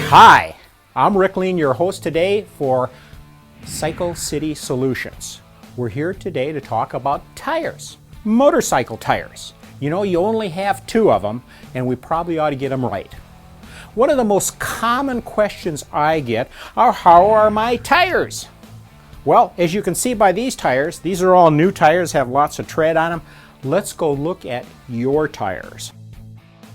Hi, I'm Rick Lien, your host today for Cycle City Solutions. We're here today to talk about tires, motorcycle tires. You know, you only have two of them, and we probably ought to get them right. One of the most common questions I get are, how are my tires? Well, as you can see by these tires, these are all new tires, have lots of tread on them. Let's go look at your tires.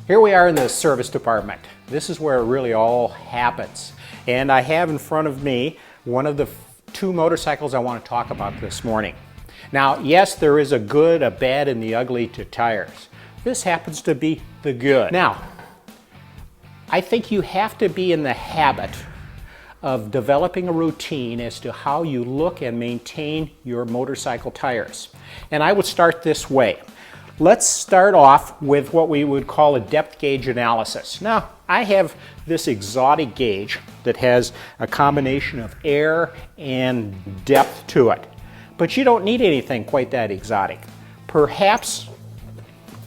Here we are in the service department. This is where it really all happens. And I have in front of me one of the two motorcycles I want to talk about this morning. Now, yes, there is a good, a bad, and the ugly to tires. This happens to be the good. Now, I think you have to be in the habit of developing a routine as to how you look and maintain your motorcycle tires. And I would start this way. Let's start off with what we would call a depth gauge analysis. Now, I have this exotic gauge that has a combination of air and depth to it. But you don't need anything quite that exotic. Perhaps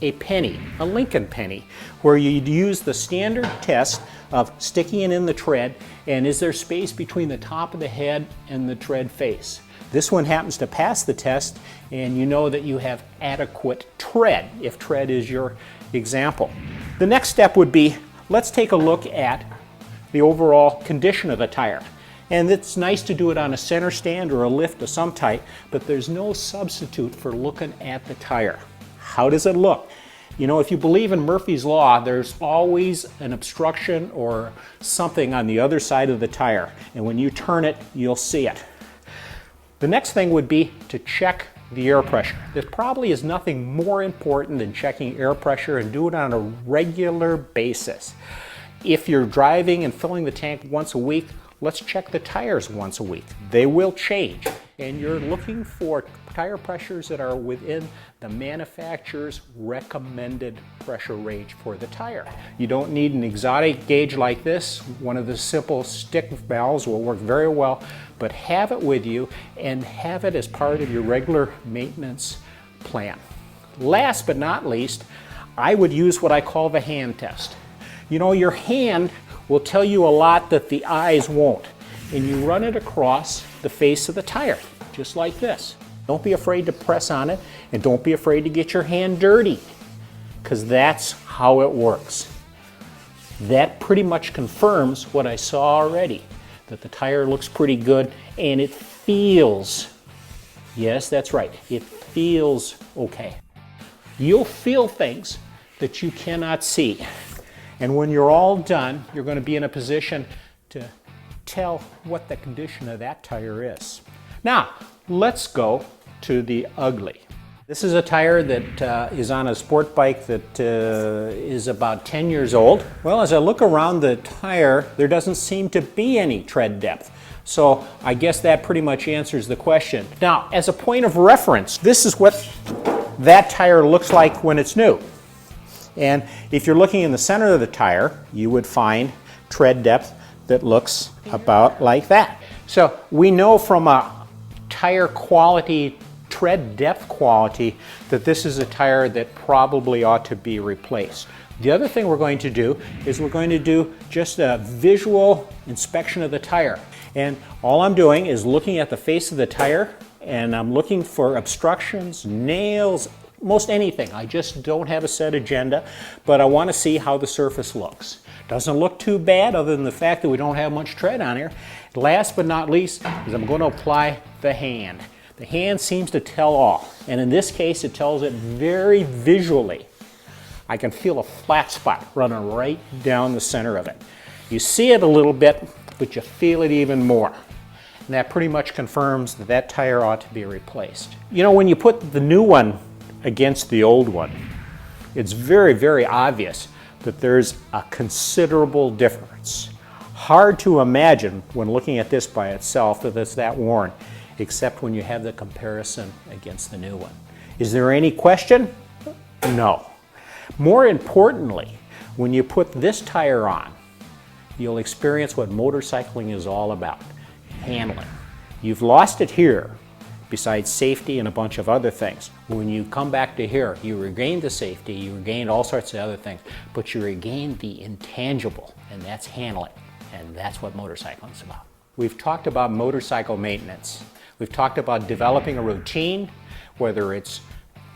a penny, a Lincoln penny, where you'd use the standard test of sticking it in the tread, and is there space between the top of the head and the tread face? This one happens to pass the test, and you know that you have adequate tread, if tread is your example. The next step would be, let's take a look at the overall condition of the tire. And it's nice to do it on a center stand or a lift of some type, but there's no substitute for looking at the tire. How does it look? You know, if you believe in Murphy's Law, there's always an obstruction or something on the other side of the tire. And when you turn it, you'll see it. The next thing would be to check the air pressure. There probably is nothing more important than checking air pressure, and do it on a regular basis. If you're driving and filling the tank once a week, let's check the tires once a week. They will change. And you're looking for tire pressures that are within the manufacturer's recommended pressure range for the tire. You don't need an exotic gauge like this. One of the simple stick valves will work very well, but have it with you and have it as part of your regular maintenance plan. Last but not least, I would use what I call the hand test. You know, your hand will tell you a lot that the eyes won't. And you run it across the face of the tire, just like this. Don't be afraid to press on it, and don't be afraid to get your hand dirty, because that's how it works. That pretty much confirms what I saw already, that the tire looks pretty good, and it feels, yes, that's right, it feels okay. You'll feel things that you cannot see. And when you're all done, you're going to be in a position to tell what the condition of that tire is. Now, let's go to the ugly. This is a tire that is on a sport bike that is about 10 years old. Well, as I look around the tire, there doesn't seem to be any tread depth. So I guess that pretty much answers the question. Now, as a point of reference, this is what that tire looks like when it's new. And if you're looking in the center of the tire, you would find tread depth that looks about like that. So we know from a tire quality, tread depth quality, that this is a tire that probably ought to be replaced. The other thing we're going to do is we're going to do just a visual inspection of the tire. And all I'm doing is looking at the face of the tire, and I'm looking for obstructions, nails, most anything. I just don't have a set agenda, but I want to see how the surface looks. Doesn't look too bad, other than the fact that we don't have much tread on here. Last but not least is I'm going to apply the hand. The hand seems to tell all, and in this case it tells it very visually. I can feel a flat spot running right down the center of it. You see it a little bit, but you feel it even more. And that pretty much confirms that that tire ought to be replaced. You know, when you put the new one against the old one, it's very, very obvious that there's a considerable difference. Hard to imagine when looking at this by itself that it's that worn, except when you have the comparison against the new one. Is there any question? No. More importantly, when you put this tire on, you'll experience what motorcycling is all about, handling. You've lost it here, besides safety and a bunch of other things. When you come back to here, you regain the safety, you regain all sorts of other things, but you regain the intangible, and that's handling. And that's what motorcycling is about. We've talked about motorcycle maintenance. We've talked about developing a routine, whether it's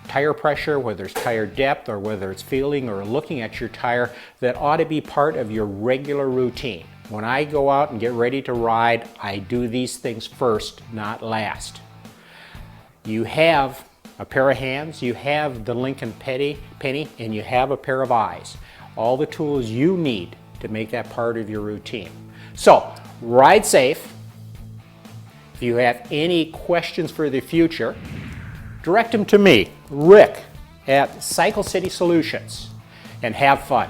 tire pressure, whether it's tire depth, or whether it's feeling or looking at your tire, that ought to be part of your regular routine. When I go out and get ready to ride, I do these things first, not last. You have a pair of hands, you have the Lincoln penny, and you have a pair of eyes. All the tools you need to make that part of your routine. So, ride safe. If you have any questions for the future, direct them to me, Rick, at Cycle City Solutions, and have fun.